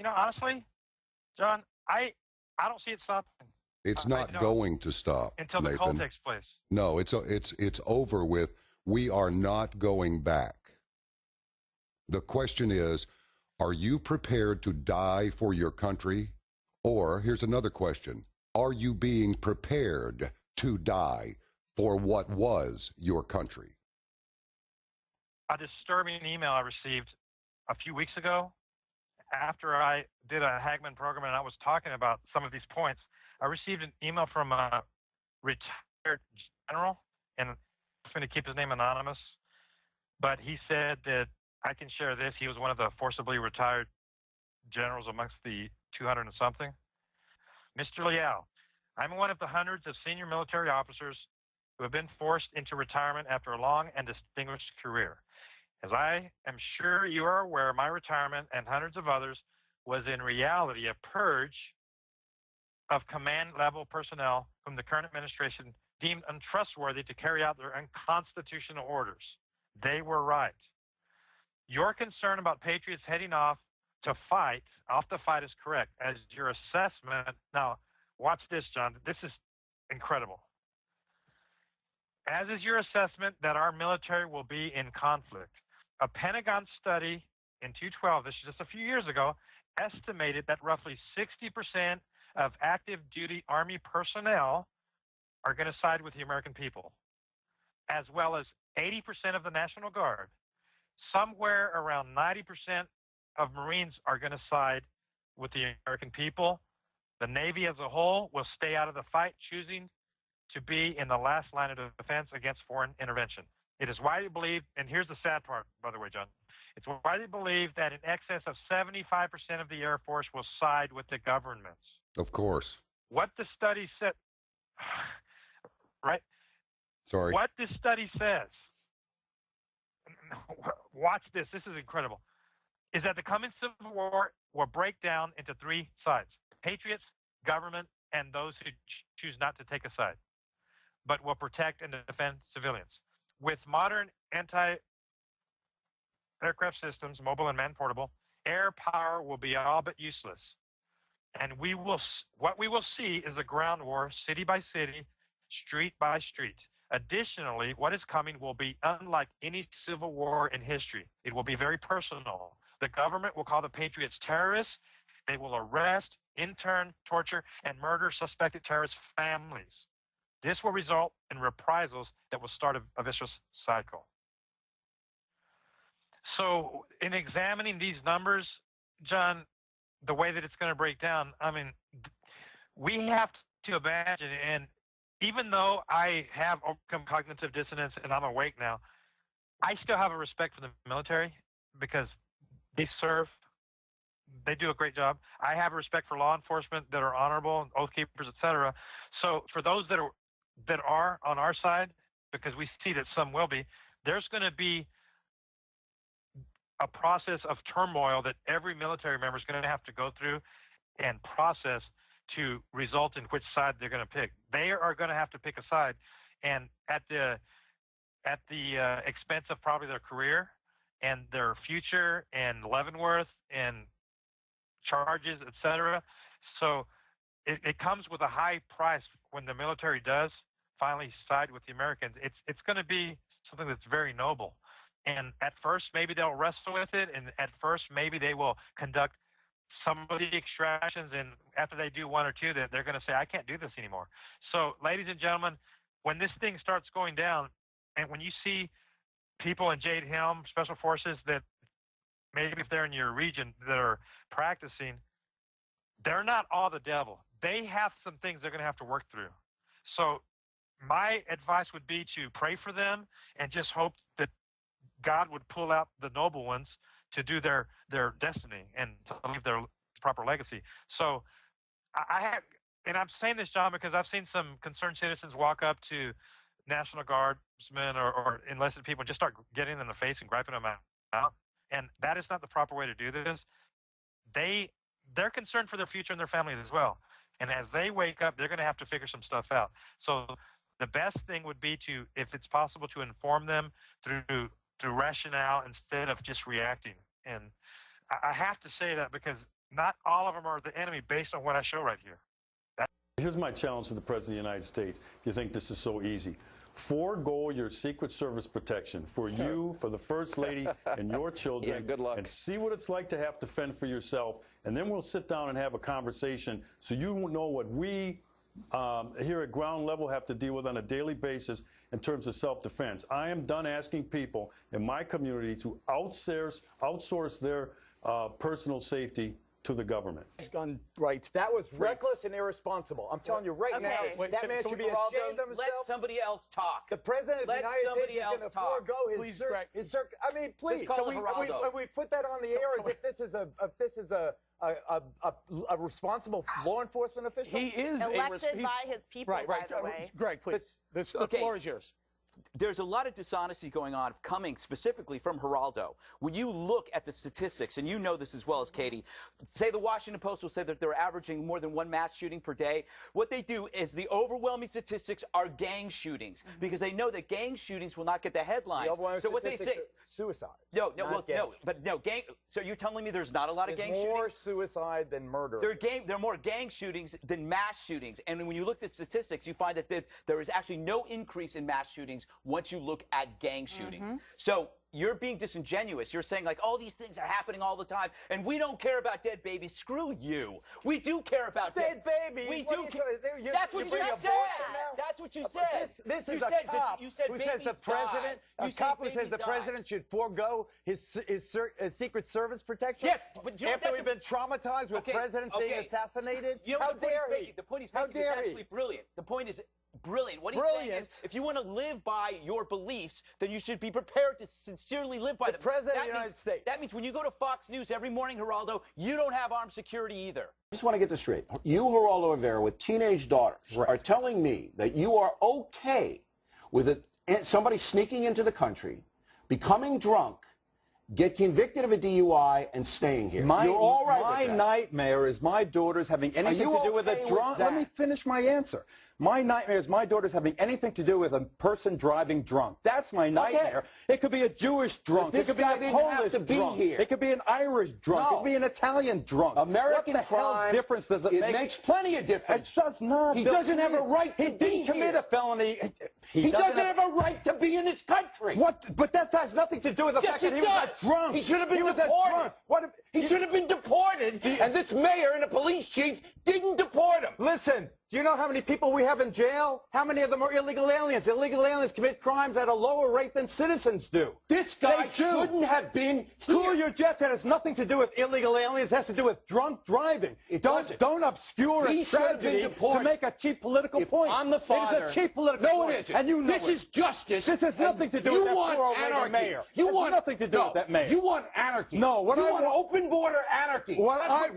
honestly, John, I don't see it stopping. It's I not don't going to stop, until the call Nathan. takes place. No, it's over with. We are not going back. The question is, are you prepared to die for your country? Or here's another question. Are you being prepared to die for what was your country? A disturbing email I received a few weeks ago after I did a Hagman program and I was talking about some of these points. I received an email from a retired general, and I'm going to keep his name anonymous, but he said that I can share this. He was one of the forcibly retired generals amongst the 200 and something. Mr. Liao, I'm one of the hundreds of senior military officers who have been forced into retirement after a long and distinguished career. As I am sure you are aware, my retirement and hundreds of others was in reality a purge of command-level personnel whom the current administration deemed untrustworthy to carry out their unconstitutional orders. They were right. Your concern about patriots heading off the fight is correct, as your assessment. Now, watch this, John. This is incredible. As is your assessment that our military will be in conflict. A Pentagon study in 2012, this is just a few years ago, estimated that roughly 60% of active duty Army personnel are going to side with the American people, as well as 80% of the National Guard. Somewhere around 90% of Marines are going to side with the American people. The Navy as a whole will stay out of the fight, choosing to be in the last line of defense against foreign intervention. It is widely believed, and here's the sad part, by the way, John. It's widely believed that in excess of 75% of the Air Force will side with the governments. Of course. What the study said, right? Sorry. What this study says, watch this, this is incredible, is that the coming Civil War will break down into three sides: patriots, government, and those who choose not to take a side, but will protect and defend civilians. With modern anti-aircraft systems, mobile and man-portable, air power will be all but useless. And what we will see is a ground war, city by city, street by street. Additionally, what is coming will be unlike any civil war in history. It will be very personal. The government will call the patriots terrorists. They will arrest, intern, torture, and murder suspected terrorist families. This will result in reprisals that will start a vicious cycle. So in examining these numbers, John, the way that it's going to break down, I mean, we have to imagine, and even though I have overcome cognitive dissonance and I'm awake now, I still have a respect for the military because they serve, they do a great job. I have a respect for law enforcement that are honorable, oath keepers, etc. So for those that are on our side, because we see that some will be, there's going to be a process of turmoil that every military member is going to have to go through and process to result in which side they're going to pick. They are going to have to pick a side, and at the expense of probably their career and their future and Leavenworth and charges, etc. So it comes with a high price when the military does finally side with the Americans. It's going to be something that's very noble. And at first, maybe they'll wrestle with it, and at first, maybe they will conduct some of the extractions, and after they do one or two, they're going to say, I can't do this anymore. So, ladies and gentlemen, when this thing starts going down, and when you see people in Jade Helm, Special Forces, that maybe if they're in your region that are practicing, they're not all the devil. They have some things they're going to have to work through. So my advice would be to pray for them and just hope that God would pull out the noble ones to do their destiny and to leave their proper legacy. So I have, and I'm saying this, John, because I've seen some concerned citizens walk up to National Guardsmen or enlisted people and just start getting in the face and griping them out. And that is not the proper way to do this. They're concerned for their future and their families as well. And as they wake up, they're going to have to figure some stuff out. So the best thing would be to, if it's possible, to inform them through rationale instead of just reacting. And I have to say that because not all of them are the enemy based on what I show right here. Here's my challenge to the President of the United States. You think this is so easy. Forego your Secret Service protection for you, for the First Lady, and your children. Yeah, good luck. And see what it's like to have to fend for yourself. And then we'll sit down and have a conversation so you know what we here at ground level have to deal with on a daily basis in terms of self-defense. I am done asking people in my community to outsource their personal safety to the government. Gun rights. That was reckless and irresponsible. I'm telling you right now, that man should be ashamed of himself. Let somebody else talk. The President of the United States is going to forego his I mean, please, when we put that on the air as if this is a responsible law enforcement official? He is elected by his people, by the way. Greg, please. The floor is yours. There's a lot of dishonesty going on coming specifically from Geraldo. When you look at the statistics, and you know this as well as Katie, say the Washington Post will say that they're averaging more than one mass shooting per day. What they do is the overwhelming statistics are gang shootings because they know that gang shootings will not get the headlines. So what they say, suicide. No, gang. So you're telling me there's not a lot of gang shootings? More suicide than murder. There are more gang shootings than mass shootings. And when you look at statistics, you find that there is actually no increase in mass shootings once you look at gang shootings. So you're being disingenuous. You're saying, like, all these things are happening all the time, and we don't care about dead babies. Screw you. We do care about dead babies. We do care. That's what you said. That's what you said. This is a cop who says the president, a cop who says the president should forego his Secret Service protection? Yes, but after we've been traumatized with presidents being assassinated? How dare he? The point he's making is actually brilliant. The point is brilliant. What he's saying is, if you want to live by your beliefs, then you should be prepared to sincerely live by them. The President of the United States. That means when you go to Fox News every morning, Geraldo, you don't have armed security either. I just want to get this straight. You, Geraldo Rivera, with teenage daughters, are telling me that you are okay with somebody sneaking into the country, becoming drunk, get convicted of a DUI, and staying here. You're all right with that. My nightmare is my daughters having anything to do with a drunk. Let me finish my answer. My nightmare is my daughter's having anything to do with a person driving drunk. That's my nightmare. It could be a Jewish drunk. It could be a Polish drunk. It could be an Irish drunk. It could be an Italian drunk. American what the crime, hell difference does it make? It makes plenty of difference. It does not. He doesn't have a right to be here. He didn't commit a felony. He doesn't have a right to be in this country. What? But that has nothing to do with the fact that he was a drunk. He should have been deported. He should have been deported, and this mayor and the police chief didn't deport him. Listen, do you know how many people we have in jail? How many of them are illegal aliens? Illegal aliens commit crimes at a lower rate than citizens do. This guy shouldn't have been here. Cool your jets. That has nothing to do with illegal aliens. It has to do with drunk driving. Don't obscure a tragedy to make a cheap political point. I'm the father. It is a cheap political point. No, it isn't. And you know this is justice. This has nothing to do with that poor old mayor. You want nothing to do with that mayor. You want anarchy. No, what you I want open border anarchy. What I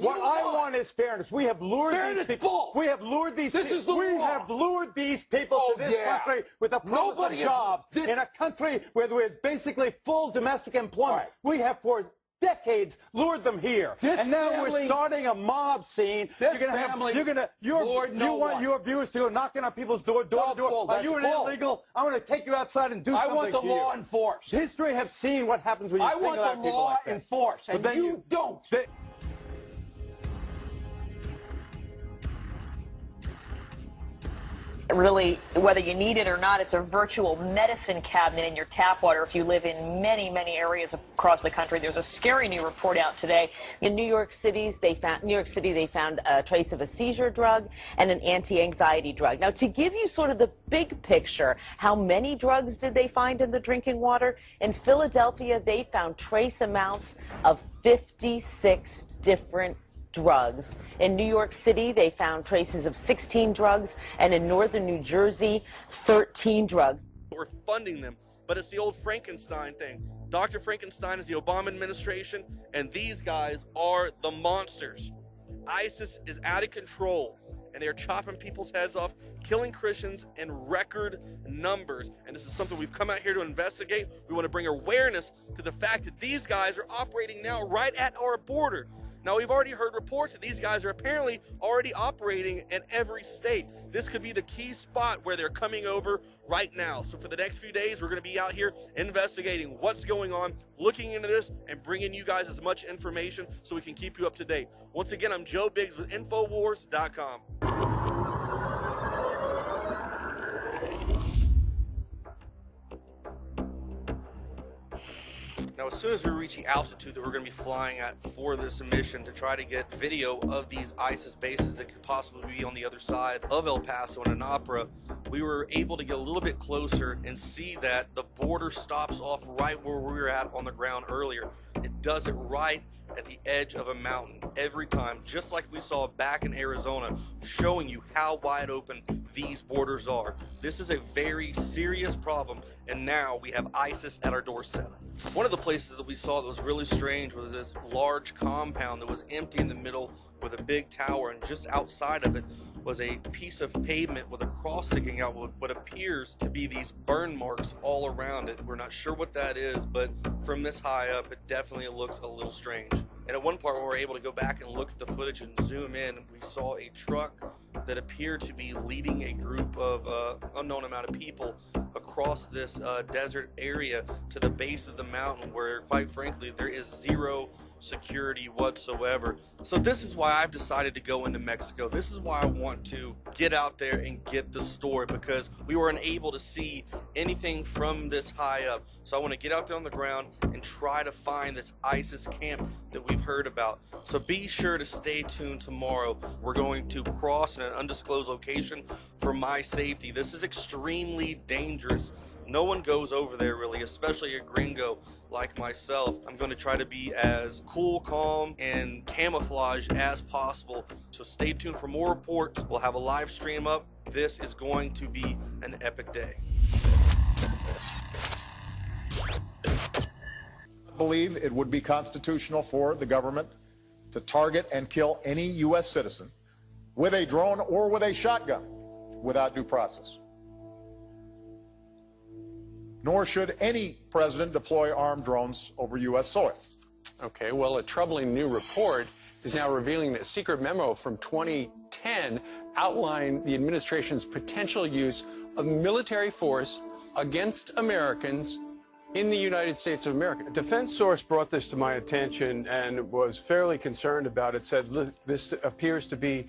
want is fairness. We have lured these people. We have lured these people. This is the law. We have lured these people to this country with a promise of jobs in a country where there is basically full domestic employment. Right. We have for decades lured them here, and now we're starting a mob scene. You want your viewers to go knocking on people's door to door. Are you an illegal? I want to take you outside and do something. I want the law enforced. History have seen what happens when you single out people like that. I want the law enforced, and you don't. Really, whether you need it or not, it's a virtual medicine cabinet in your tap water if you live in many, many areas across the country. There's a scary new report out today. In New York City, they found a trace of a seizure drug and an anti-anxiety drug. Now, to give you sort of the big picture, how many drugs did they find in the drinking water? In Philadelphia, they found trace amounts of 56 different drugs. In New York City, they found traces of 16 drugs, and in northern New Jersey, 13 drugs. We're funding them, but it's the old Frankenstein thing. Dr. Frankenstein is the Obama administration, and these guys are the monsters. ISIS is out of control, and they are chopping people's heads off, killing Christians in record numbers. And this is something we've come out here to investigate. We want to bring awareness to the fact that these guys are operating now right at our border. Now, we've already heard reports that these guys are apparently already operating in every state. This could be the key spot where they're coming over right now. So for the next few days, we're going to be out here investigating what's going on, looking into this, and bringing you guys as much information so we can keep you up to date. Once again, I'm Joe Biggs with Infowars.com. Now, as soon as we reach the altitude that we're going to be flying at for this mission to try to get video of these ISIS bases that could possibly be on the other side of El Paso and Anapra, we were able to get a little bit closer and see that the border stops off right where we were at on the ground earlier. It does it right at the edge of a mountain every time, just like we saw back in Arizona, showing you how wide open these borders are. This is a very serious problem, and now we have ISIS at our doorstep. One of the places that we saw that was really strange was this large compound that was empty in the middle with a big tower, and just outside of it was a piece of pavement with a cross sticking out with what appears to be these burn marks all around it. We're not sure what that is, but from this high up, it definitely looks a little strange. And at one part, we were able to go back and look at the footage and zoom in, we saw a truck that appeared to be leading a group of unknown amount of people across this desert area to the base of the mountain, where, quite frankly, there is zero security whatsoever. So this is why I've decided to go into Mexico. This is why I want to get out there and get the story, because we were unable to see anything from this high up. So I want to get out there on the ground and try to find this ISIS camp that we've heard about. So be sure to stay tuned tomorrow. We're going to cross in an undisclosed location for my safety. This is extremely dangerous. No one goes over there really, especially a gringo like myself. I'm going to try to be as cool, calm, and camouflage as possible. So stay tuned for more reports. We'll have a live stream up. This is going to be an epic day. I believe it would be constitutional for the government to target and kill any U.S. citizen with a drone or with a shotgun without due process. Nor should any president deploy armed drones over U.S. soil. Okay, well, a troubling new report is now revealing that a secret memo from 2010 outlined the administration's potential use of military force against Americans in the United States of America. A defense source brought this to my attention and was fairly concerned about it, said, look, this appears to be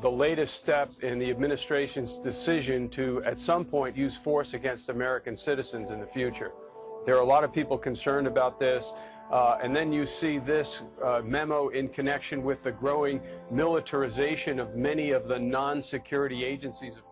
the latest step in the administration's decision to, at some point, use force against American citizens in the future. There are a lot of people concerned about this. And then you see this memo in connection with the growing militarization of many of the non-security agencies of